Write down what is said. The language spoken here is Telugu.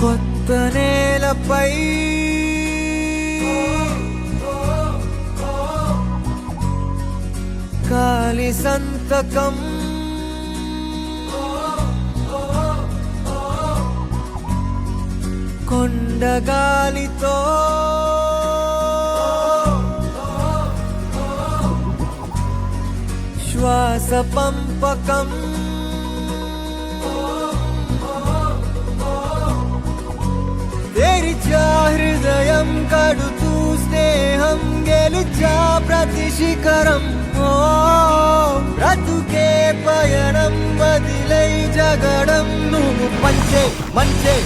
కొత్త నేలపై కాలి సంతకం కొండగాలితో శ్వాస పంపకం తెరిచా హృదయం కడుతూ స్నేహం గెలిచా ప్రతి శిఖరం బ్రతుకే పయనం వదిలై జగడం నువ్వు పంచే మంచే